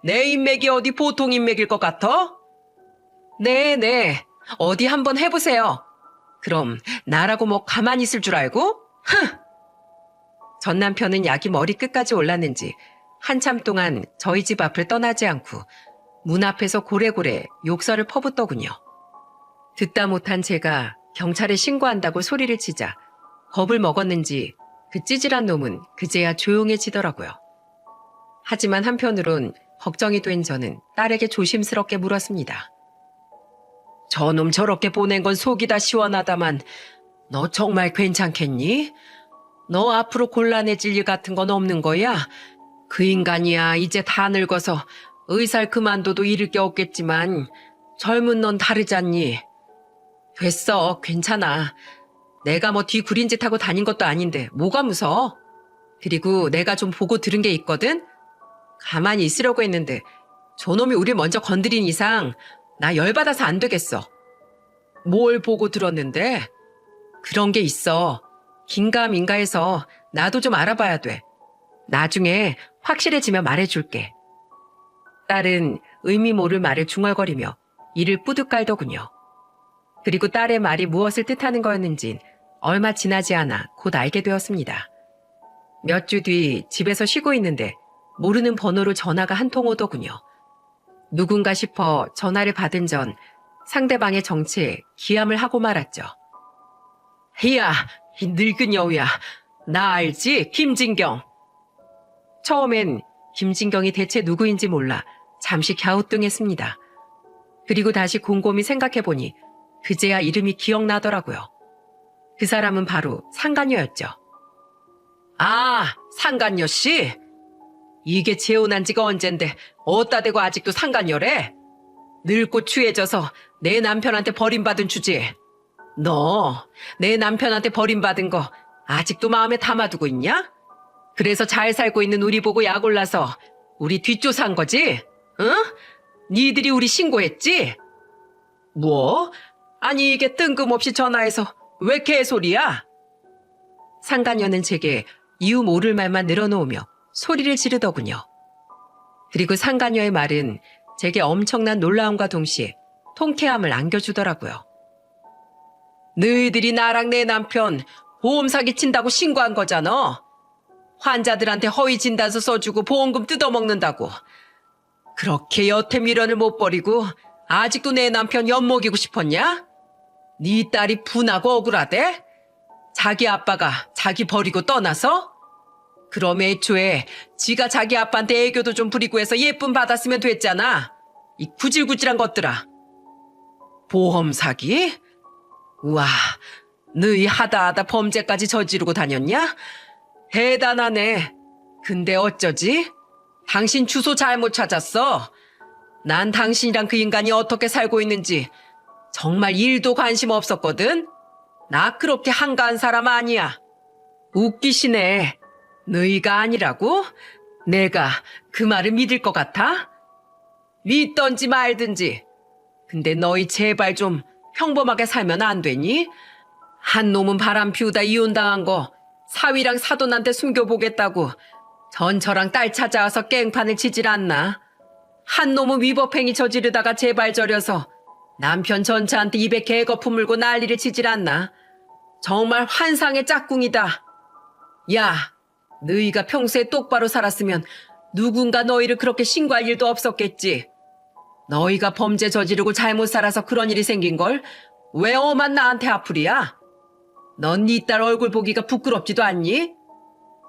내 인맥이 어디 보통 인맥일 것 같아? 네. 어디 한번 해보세요. 그럼 나라고 뭐 가만히 있을 줄 알고? 흥! 전 남편은 약이 머리끝까지 올랐는지 한참 동안 저희 집 앞을 떠나지 않고 문 앞에서 고래고래 욕설을 퍼붓더군요. 듣다 못한 제가 경찰에 신고한다고 소리를 치자 겁을 먹었는지 그 찌질한 놈은 그제야 조용해지더라고요. 하지만 한편으론 걱정이 된 저는 딸에게 조심스럽게 물었습니다. 저놈 저렇게 보낸 건 속이 다 시원하다만 너 정말 괜찮겠니? 너 앞으로 곤란해질 일 같은 건 없는 거야? 그 인간이야 이제 다 늙어서 의사를 그만둬도 잃을 게 없겠지만 젊은 넌 다르잖니. 됐어, 괜찮아. 내가 뭐 뒤구린 짓 하고 다닌 것도 아닌데 뭐가 무서워? 그리고 내가 좀 보고 들은 게 있거든? 가만히 있으려고 했는데 저놈이 우리 먼저 건드린 이상 나 열받아서 안 되겠어. 뭘 보고 들었는데? 그런 게 있어. 긴가민가 해서 나도 좀 알아봐야 돼. 나중에 확실해지면 말해줄게. 딸은 의미 모를 말을 중얼거리며 이를 뿌듯 깔더군요. 그리고 딸의 말이 무엇을 뜻하는 거였는진 얼마 지나지 않아 곧 알게 되었습니다. 몇 주 뒤 집에서 쉬고 있는데 모르는 번호로 전화가 한 통 오더군요. 누군가 싶어 전화를 받은 전 상대방의 정체에 기함을 하고 말았죠. 야, 이 늙은 여우야. 나 알지? 김진경. 처음엔 김진경이 대체 누구인지 몰라 잠시 갸우뚱했습니다. 그리고 다시 곰곰이 생각해보니 그제야 이름이 기억나더라고요. 그 사람은 바로 상간녀였죠. 아, 상간녀 씨? 이게 재혼한 지가 언젠데 어따 대고 아직도 상간녀래? 늙고 취해져서 내 남편한테 버림받은 주제에 너 내 남편한테 버림받은 거 아직도 마음에 담아두고 있냐? 그래서 잘 살고 있는 우리 보고 약 올라서 우리 뒷조사한 거지? 응? 니들이 우리 신고했지? 뭐? 아니 이게 뜬금없이 전화해서 왜 개소리야? 상간녀는 제게 이유 모를 말만 늘어놓으며 소리를 지르더군요. 그리고 상간녀의 말은 제게 엄청난 놀라움과 동시에 통쾌함을 안겨주더라고요. 너희들이 나랑 내 남편 보험 사기 친다고 신고한 거잖아. 환자들한테 허위 진단서 써주고 보험금 뜯어먹는다고. 그렇게 여태 미련을 못 버리고 아직도 내 남편 엿먹이고 싶었냐? 네 딸이 분하고 억울하대? 자기 아빠가 자기 버리고 떠나서? 그럼 애초에 지가 자기 아빠한테 애교도 좀 부리고 해서 예쁨 받았으면 됐잖아. 이 구질구질한 것들아. 보험 사기? 우와, 너희 하다하다 범죄까지 저지르고 다녔냐? 대단하네. 근데 어쩌지? 당신 주소 잘못 찾았어. 난 당신이랑 그 인간이 어떻게 살고 있는지 정말 일도 관심 없었거든. 나 그렇게 한가한 사람 아니야. 웃기시네. 너희가 아니라고? 내가 그 말을 믿을 것 같아? 믿던지 말든지. 근데 너희 제발 좀 평범하게 살면 안 되니? 한 놈은 바람 피우다 이혼당한 거 사위랑 사돈한테 숨겨보겠다고 전처랑 딸 찾아와서 깽판을 치질 않나? 한 놈은 위법행위 저지르다가 제발 저려서 남편 전처한테 입에 개거품 물고 난리를 치질 않나? 정말 환상의 짝꿍이다. 야, 너희가 평소에 똑바로 살았으면 누군가 너희를 그렇게 신고할 일도 없었겠지. 너희가 범죄 저지르고 잘못 살아서 그런 일이 생긴걸 왜 엄한 나한테 아프리야? 넌 네 딸 얼굴 보기가 부끄럽지도 않니?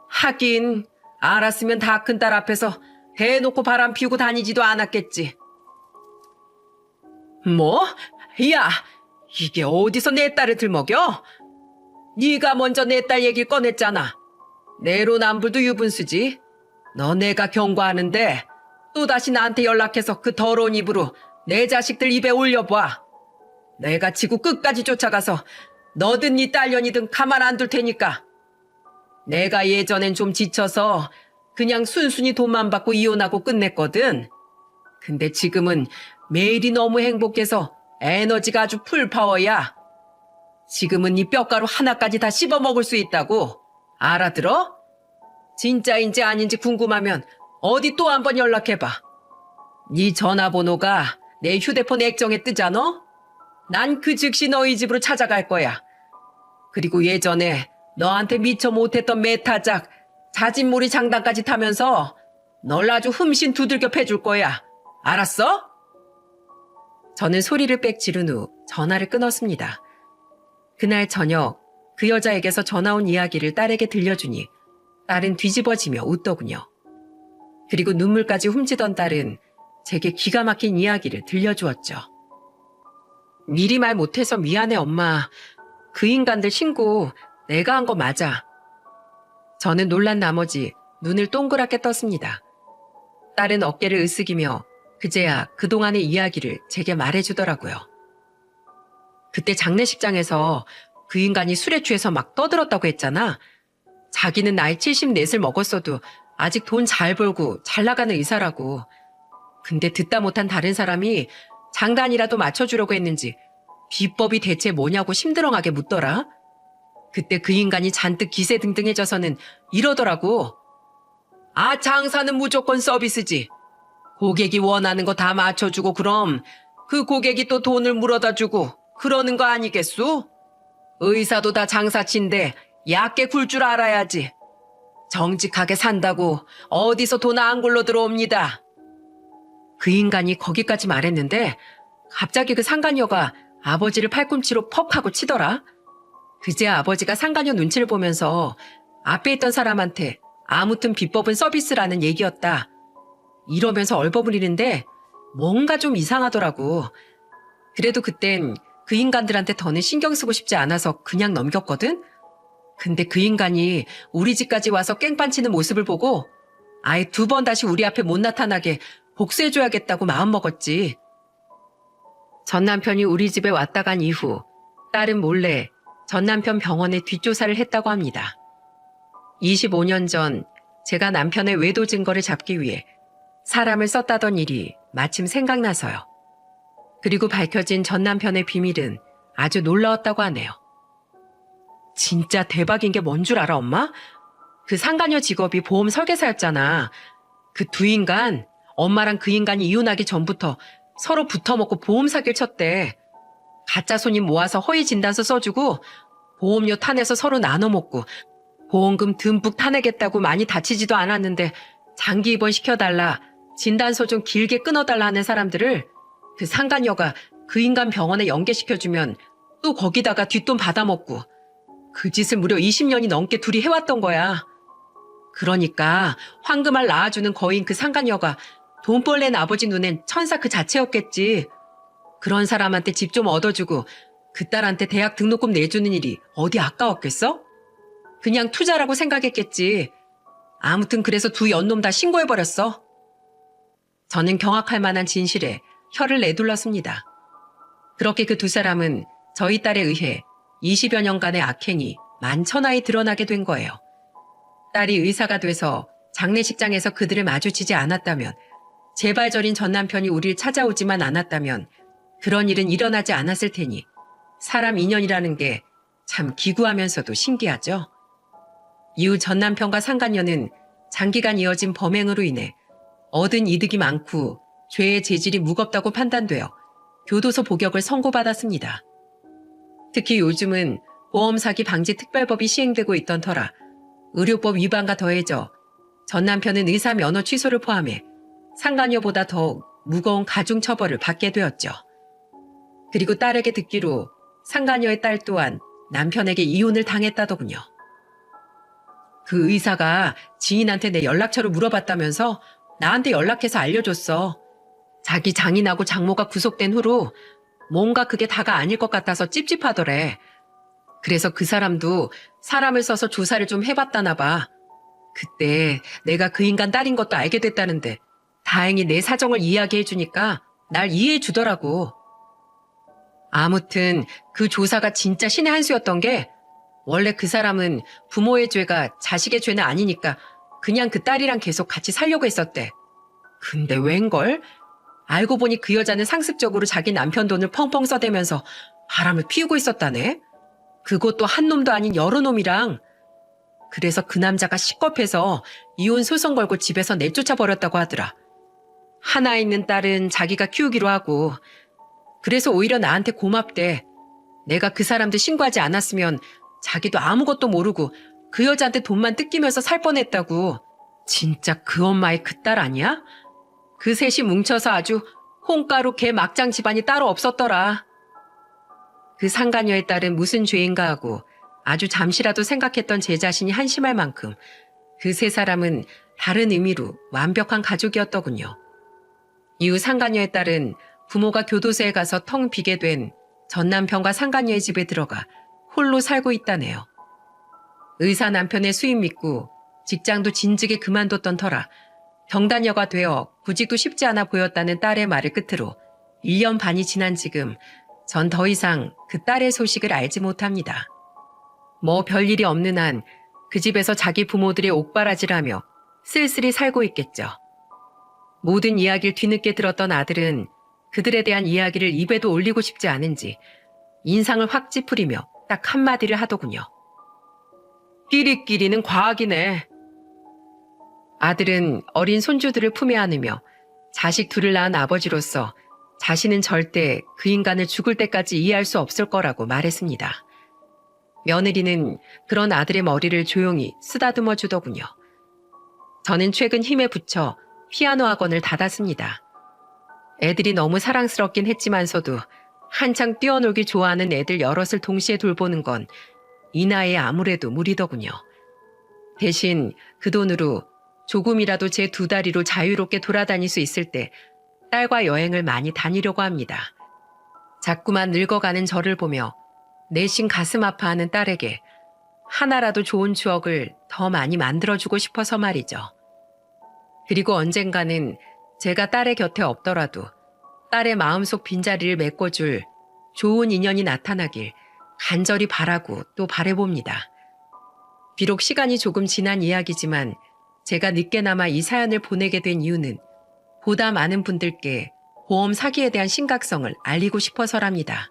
하긴 알았으면 다 큰 딸 앞에서 대놓고 바람 피우고 다니지도 않았겠지. 뭐? 야, 이게 어디서 내 딸을 들먹여? 네가 먼저 내 딸 얘기를 꺼냈잖아. 내로남불도 유분수지. 너 내가 경고하는데 또다시 나한테 연락해서 그 더러운 입으로 내 자식들 입에 올려봐. 내가 지구 끝까지 쫓아가서 너든 네 딸년이든 가만 안 둘 테니까. 내가 예전엔 좀 지쳐서 그냥 순순히 돈만 받고 이혼하고 끝냈거든. 근데 지금은 매일이 너무 행복해서 에너지가 아주 풀파워야. 지금은 네 뼈가루 하나까지 다 씹어먹을 수 있다고. 알아들어? 진짜인지 아닌지 궁금하면 어디 또 한번 연락해봐. 네 전화번호가 내 휴대폰 액정에 뜨잖아? 난 그 즉시 너희 집으로 찾아갈 거야. 그리고 예전에 너한테 미처 못했던 메타작, 자진몰이 장단까지 타면서 널 아주 흠씬 두들겨 패줄 거야. 알았어? 저는 소리를 빽 지른 후 전화를 끊었습니다. 그날 저녁 그 여자에게서 전화 온 이야기를 딸에게 들려주니 딸은 뒤집어지며 웃더군요. 그리고 눈물까지 훔치던 딸은 제게 기가 막힌 이야기를 들려주었죠. 미리 말 못해서 미안해 엄마. 그 인간들 신고 내가 한 거 맞아. 저는 놀란 나머지 눈을 동그랗게 떴습니다. 딸은 어깨를 으쓱이며 그제야 그동안의 이야기를 제게 말해주더라고요. 그때 장례식장에서 그 인간이 술에 취해서 막 떠들었다고 했잖아. 자기는 나이 74을 먹었어도 아직 돈 잘 벌고 잘 나가는 의사라고. 근데 듣다 못한 다른 사람이 장단이라도 맞춰주려고 했는지 비법이 대체 뭐냐고 심드렁하게 묻더라. 그때 그 인간이 잔뜩 기세등등해져서는 이러더라고. 아, 장사는 무조건 서비스지. 고객이 원하는 거 다 맞춰주고 그럼 그 고객이 또 돈을 물어다 주고 그러는 거 아니겠소? 의사도 다 장사치인데 얕게 굴 줄 알아야지. 정직하게 산다고 어디서 돈 안 굴러 들어옵니다. 그 인간이 거기까지 말했는데 갑자기 그 상간녀가 아버지를 팔꿈치로 퍽 하고 치더라. 그제 아버지가 상간녀 눈치를 보면서 앞에 있던 사람한테 아무튼 비법은 서비스라는 얘기였다. 이러면서 얼버무리는데 뭔가 좀 이상하더라고. 그래도 그땐 그 인간들한테 더는 신경 쓰고 싶지 않아서 그냥 넘겼거든? 근데 그 인간이 우리 집까지 와서 깽판치는 모습을 보고 아예 2번 다시 우리 앞에 못 나타나게 복수해줘야겠다고 마음먹었지. 전 남편이 우리 집에 왔다 간 이후 딸은 몰래 전 남편 병원에 뒷조사를 했다고 합니다. 25년 전 제가 남편의 외도 증거를 잡기 위해 사람을 썼다던 일이 마침 생각나서요. 그리고 밝혀진 전 남편의 비밀은 아주 놀라웠다고 하네요. 진짜 대박인 게 뭔 줄 알아, 엄마? 그 상간녀 직업이 보험 설계사였잖아. 그 2인간, 엄마랑 그 인간이 이혼하기 전부터 서로 붙어먹고 보험 사기를 쳤대. 가짜 손님 모아서 허위 진단서 써주고 보험료 타내서 서로 나눠 먹고 보험금 듬뿍 타내겠다고 많이 다치지도 않았는데 장기 입원 시켜달라, 진단서 좀 길게 끊어달라 하는 사람들을 그 상간녀가 그 인간 병원에 연계시켜주면 또 거기다가 뒷돈 받아먹고 그 짓을 무려 20년이 넘게 둘이 해왔던 거야. 그러니까 황금알 낳아주는 거인 그 상간녀가 돈벌 낸 아버지 눈엔 천사 그 자체였겠지. 그런 사람한테 집 좀 얻어주고 그 딸한테 대학 등록금 내주는 일이 어디 아까웠겠어? 그냥 투자라고 생각했겠지. 아무튼 그래서 2 연놈 다 신고해버렸어. 저는 경악할 만한 진실에 혀를 내둘렀습니다. 그렇게 그 2 사람은 저희 딸에 의해 20여 년간의 악행이 만천하에 드러나게 된 거예요. 딸이 의사가 돼서 장례식장에서 그들을 마주치지 않았다면, 제발 저린 전 남편이 우리를 찾아오지만 않았다면 그런 일은 일어나지 않았을 테니 사람 인연이라는 게 참 기구하면서도 신기하죠. 이후 전 남편과 상간녀는 장기간 이어진 범행으로 인해 얻은 이득이 많고 죄의 재질이 무겁다고 판단되어 교도소 복역을 선고받았습니다. 특히 요즘은 보험 사기 방지 특별법이 시행되고 있던 터라 의료법 위반과 더해져 전 남편은 의사 면허 취소를 포함해 상간녀보다 더욱 무거운 가중 처벌을 받게 되었죠. 그리고 딸에게 듣기로 상간녀의 딸 또한 남편에게 이혼을 당했다더군요. 그 의사가 지인한테 내 연락처를 물어봤다면서 나한테 연락해서 알려줬어. 자기 장인하고 장모가 구속된 후로 뭔가 그게 다가 아닐 것 같아서 찝찝하더래. 그래서 그 사람도 사람을 써서 조사를 좀 해봤다나 봐. 그때 내가 그 인간 딸인 것도 알게 됐다는데 다행히 내 사정을 이야기해주니까 날 이해해주더라고. 아무튼 그 조사가 진짜 신의 한 수였던 게, 원래 그 사람은 부모의 죄가 자식의 죄는 아니니까 그냥 그 딸이랑 계속 같이 살려고 했었대. 근데 웬걸? 알고 보니 그 여자는 상습적으로 자기 남편 돈을 펑펑 써대면서 바람을 피우고 있었다네. 그것도 한 놈도 아닌 여러 놈이랑. 그래서 그 남자가 식겁해서 이혼 소송 걸고 집에서 내쫓아 버렸다고 하더라. 하나 있는 딸은 자기가 키우기로 하고, 그래서 오히려 나한테 고맙대. 내가 그 사람들 신고하지 않았으면 자기도 아무것도 모르고 그 여자한테 돈만 뜯기면서 살 뻔했다고. 진짜 그 엄마의 그 딸 아니야? 그 셋이 뭉쳐서 아주 콩가루 개 막장 집안이 따로 없었더라. 그 상간녀의 딸은 무슨 죄인가 하고 아주 잠시라도 생각했던 제 자신이 한심할 만큼 그 3 사람은 다른 의미로 완벽한 가족이었더군요. 이후 상간녀의 딸은 부모가 교도소에 가서 텅 비게 된 전 남편과 상간녀의 집에 들어가 홀로 살고 있다네요. 의사 남편의 수입 믿고 직장도 진즉에 그만뒀던 터라 경단녀가 되어 구직도 쉽지 않아 보였다는 딸의 말을 끝으로 1년 반이 지난 지금 전 더 이상 그 딸의 소식을 알지 못합니다. 뭐 별일이 없는 한 그 집에서 자기 부모들의 옥바라지라며 쓸쓸히 살고 있겠죠. 모든 이야기를 뒤늦게 들었던 아들은 그들에 대한 이야기를 입에도 올리고 싶지 않은지 인상을 확 찌푸리며 딱 한마디를 하더군요. 끼리끼리는 과학이네. 아들은 어린 손주들을 품에 안으며 자식 둘을 낳은 아버지로서 자신은 절대 그 인간을 죽을 때까지 이해할 수 없을 거라고 말했습니다. 며느리는 그런 아들의 머리를 조용히 쓰다듬어 주더군요. 저는 최근 힘에 부쳐 피아노 학원을 닫았습니다. 애들이 너무 사랑스럽긴 했지만서도 한창 뛰어놀기 좋아하는 애들 여럿을 동시에 돌보는 건 이 나이에 아무래도 무리더군요. 대신 그 돈으로 조금이라도 제 두 다리로 자유롭게 돌아다닐 수 있을 때 딸과 여행을 많이 다니려고 합니다. 자꾸만 늙어가는 저를 보며 내심 가슴 아파하는 딸에게 하나라도 좋은 추억을 더 많이 만들어주고 싶어서 말이죠. 그리고 언젠가는 제가 딸의 곁에 없더라도 딸의 마음속 빈자리를 메꿔줄 좋은 인연이 나타나길 간절히 바라고 또 바라봅니다. 비록 시간이 조금 지난 이야기지만 제가 늦게나마 이 사연을 보내게 된 이유는 보다 많은 분들께 보험 사기에 대한 심각성을 알리고 싶어서랍니다.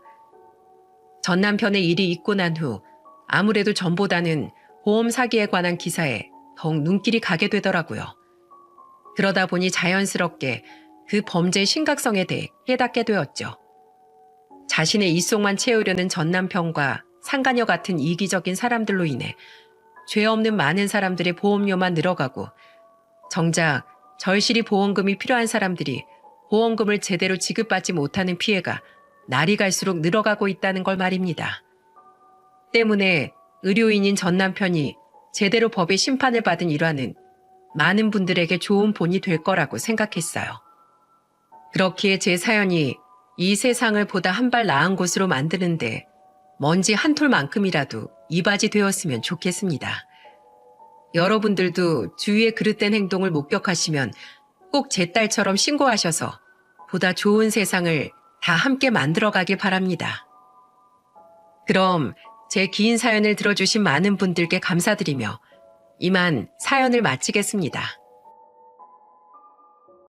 전 남편의 일이 있고 난 후 아무래도 전보다는 보험 사기에 관한 기사에 더욱 눈길이 가게 되더라고요. 그러다 보니 자연스럽게 그 범죄의 심각성에 대해 깨닫게 되었죠. 자신의 입속만 채우려는 전 남편과 상간녀 같은 이기적인 사람들로 인해 죄 없는 많은 사람들의 보험료만 늘어가고 정작 절실히 보험금이 필요한 사람들이 보험금을 제대로 지급받지 못하는 피해가 날이 갈수록 늘어가고 있다는 걸 말입니다. 때문에 의료인인 전 남편이 제대로 법의 심판을 받은 일화는 많은 분들에게 좋은 본이 될 거라고 생각했어요. 그렇기에 제 사연이 이 세상을 보다 한 발 나은 곳으로 만드는데 먼지 한 톨만큼이라도 이바지 되었으면 좋겠습니다. 여러분들도 주위의 그릇된 행동을 목격하시면 꼭 제 딸처럼 신고하셔서 보다 좋은 세상을 다 함께 만들어가길 바랍니다. 그럼 제 긴 사연을 들어주신 많은 분들께 감사드리며 이만 사연을 마치겠습니다.